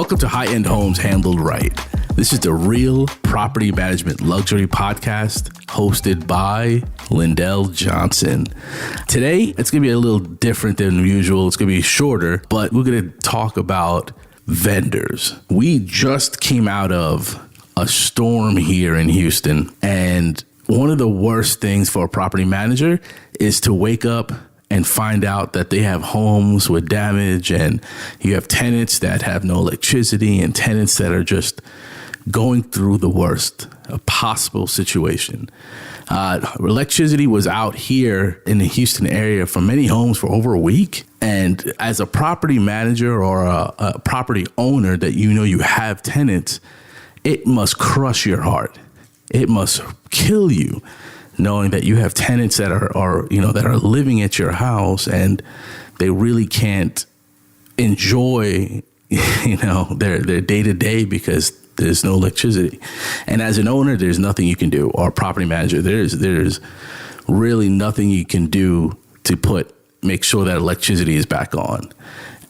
Welcome to High-End Homes Handled Right. This is the Real Property Management Luxury Podcast hosted by Lyndel Johnson. Today, it's going to be a little different than usual. It's going to be shorter, but we're going to talk about vendors. We just came out of a storm here in Houston, and one of the worst things for a property manager is to wake up and find out that they have homes with damage, and you have tenants that have no electricity and tenants that are just going through the worst possible situation. Electricity was out here in the Houston area for many homes for over a week. And as a property manager or a property owner that you know you have tenants, it must crush your heart. It must kill you knowing that you have tenants that are living at your house and they really can't enjoy, their day to day because there's no electricity. And as an owner, there's nothing you can do, or a property manager, there's really nothing you can do to make sure that electricity is back on.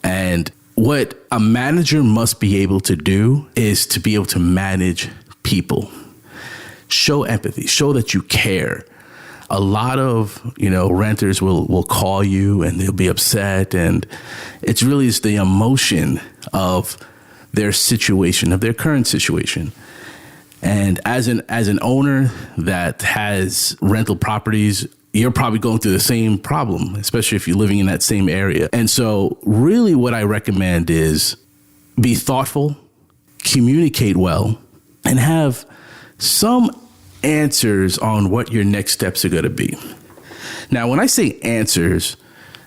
And what a manager must be able to do is to be able to manage people. Show empathy, show that you care. A lot of, renters will call you and they'll be upset. And it's really the emotion of their situation, of their current situation. And as an owner that has rental properties, you're probably going through the same problem, especially if you're living in that same area. And so really what I recommend is be thoughtful, communicate well, and have some answers on what your next steps are going to be. Now, when I say answers,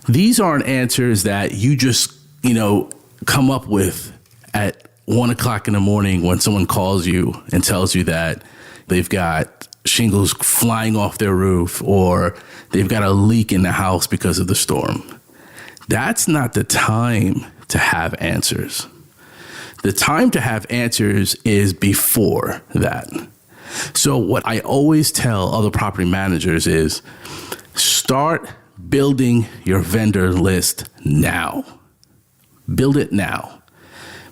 these aren't answers that you just, come up with at 1 o'clock in the morning when someone calls you and tells you that they've got shingles flying off their roof or they've got a leak in the house because of the storm. That's not the time to have answers. The time to have answers is before that. So what I always tell other property managers is start building your vendor list now. Build it now.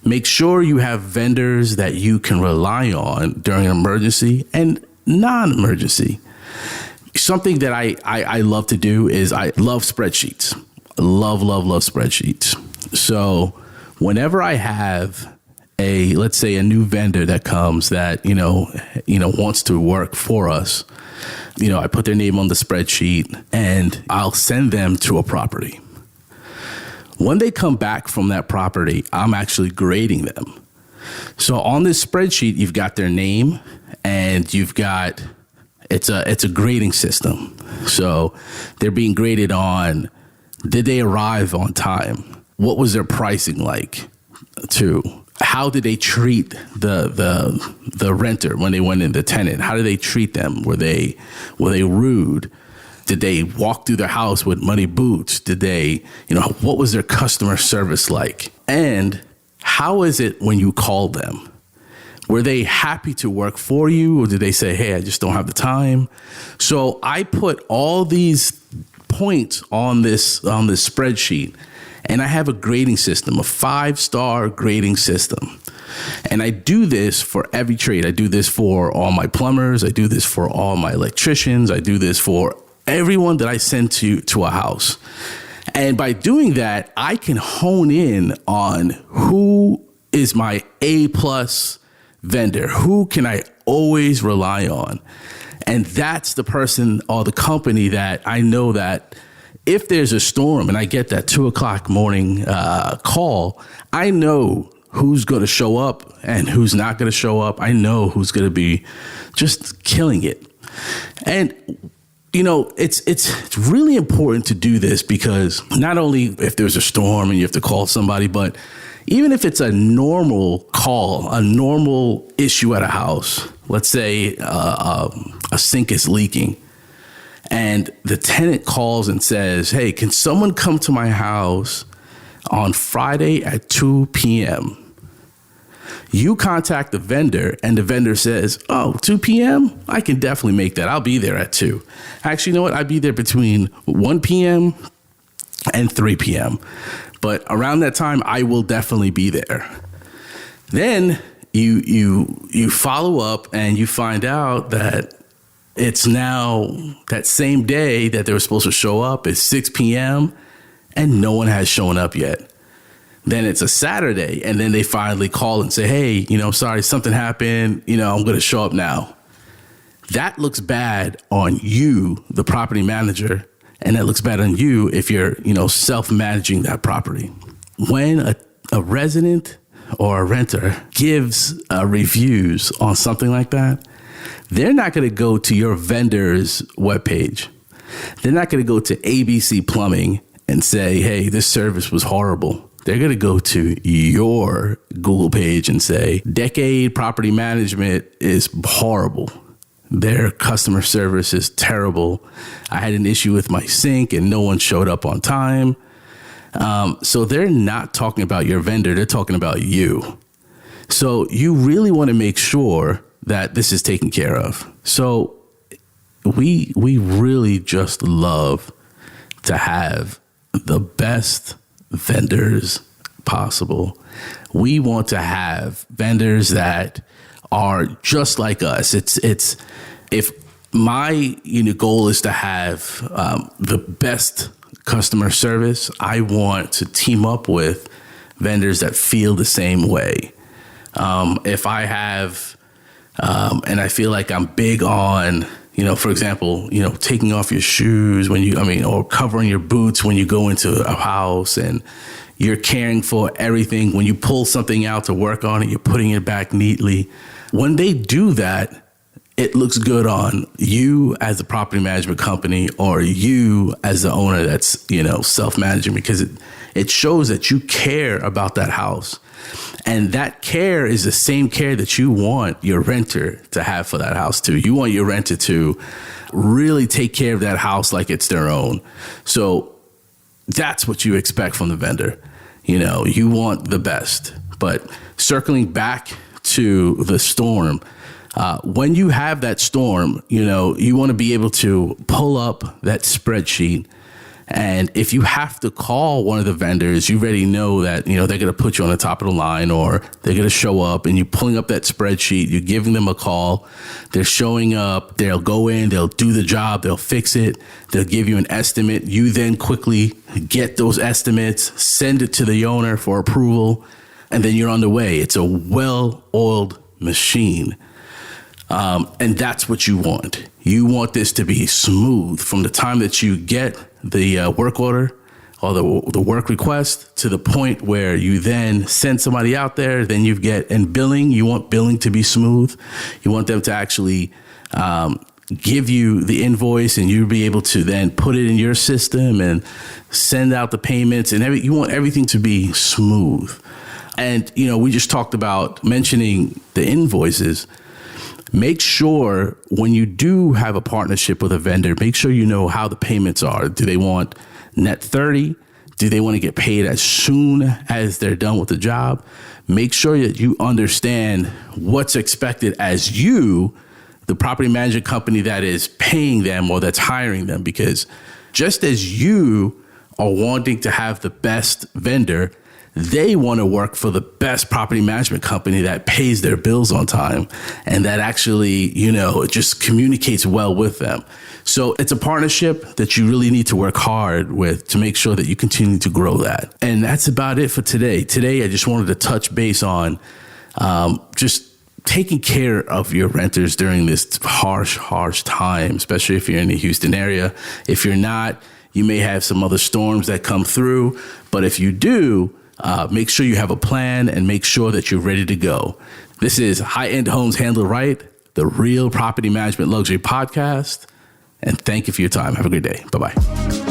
Make sure you have vendors that you can rely on during an emergency and non-emergency. Something that I love to do is I love spreadsheets. Love spreadsheets. So whenever I have let's say a new vendor that comes that, wants to work for us, I put their name on the spreadsheet and I'll send them to a property. When they come back from that property, I'm actually grading them. So on this spreadsheet, you've got their name and you've got, it's a grading system. So they're being graded on, did they arrive on time? What was their pricing like? How did they treat the renter when they went in, the tenant? How did they treat them? Were they rude? Did they walk through their house with muddy boots? Did they, what was their customer service like? And how is it when you called them? Were they happy to work for you? Or did they say, hey, I just don't have the time? So I put all these points on this spreadsheet. And I have a grading system, a 5-star grading system. And I do this for every trade. I do this for all my plumbers. I do this for all my electricians. I do this for everyone that I send to a house. And by doing that, I can hone in on who is my A+ vendor. Who can I always rely on? And that's the person or the company that I know that if there's a storm and I get that 2 o'clock morning call, I know who's going to show up and who's not going to show up. I know who's going to be just killing it. And, it's really important to do this because not only if there's a storm and you have to call somebody, but even if it's a normal call, a normal issue at a house, let's say a sink is leaking. And the tenant calls and says, hey, can someone come to my house on Friday at 2 p.m.? You contact the vendor and the vendor says, 2 p.m.? I can definitely make that. I'll be there at 2. Actually, you know what? I'd be there between 1 p.m. and 3 p.m. But around that time, I will definitely be there. Then you follow up and you find out that it's now that same day that they were supposed to show up at 6 p.m. and no one has shown up yet. Then it's a Saturday and then they finally call and say, hey, sorry, something happened. I'm going to show up now. That looks bad on you, the property manager. And that looks bad on you if you're, self-managing that property. When a resident or a renter gives reviews on something like that, they're not going to go to your vendor's webpage. They're not going to go to ABC Plumbing and say, hey, this service was horrible. They're going to go to your Google page and say, Decade Property Management is horrible. Their customer service is terrible. I had an issue with my sink and no one showed up on time. So they're not talking about your vendor. They're talking about you. So you really want to make sure that this is taken care of. So we really just love to have the best vendors possible. We want to have vendors that are just like us. It's if my goal is to have the best customer service, I want to team up with vendors that feel the same way. If I have, and I feel like I'm big on, for example, taking off your shoes or covering your boots when you go into a house, and you're caring for everything. When you pull something out to work on it, you're putting it back neatly. When they do that, it looks good on you as a property management company or you as the owner that's, self-managing, because it shows that you care about that house. And that care is the same care that you want your renter to have for that house too. You want your renter to really take care of that house like it's their own. So that's what you expect from the vendor. You want the best. But circling back to the storm, when you have that storm, you want to be able to pull up that spreadsheet. And if you have to call one of the vendors, you already know that, they're going to put you on the top of the line or they're going to show up, and you're pulling up that spreadsheet, you're giving them a call, they're showing up, they'll go in, they'll do the job, they'll fix it, they'll give you an estimate. You then quickly get those estimates, send it to the owner for approval, and then you're on the way. It's a well-oiled machine. And that's what you want. You want this to be smooth from the time that you get the work order or the work request to the point where you then send somebody out there. Then you get, and billing, you want billing to be smooth. You want them to actually give you the invoice, and you'll be able to then put it in your system and send out the payments, and you want everything to be smooth. And, we just talked about mentioning the invoices. Make sure when you do have a partnership with a vendor, make sure you know how the payments are. Do they want net 30? Do they want to get paid as soon as they're done with the job? Make sure that you understand what's expected as you, the property management company that is paying them or that's hiring them, because just as you are wanting to have the best vendor, they want to work for the best property management company that pays their bills on time and that actually, it just communicates well with them. So it's a partnership that you really need to work hard with to make sure that you continue to grow that. And that's about it for today. Today, I just wanted to touch base on just taking care of your renters during this harsh time, especially if you're in the Houston area. If you're not, you may have some other storms that come through. But if you do, make sure you have a plan and make sure that you're ready to go. This is High-End Homes Handled Right, the Real Property Management Luxury Podcast. And thank you for your time. Have a great day. Bye-bye.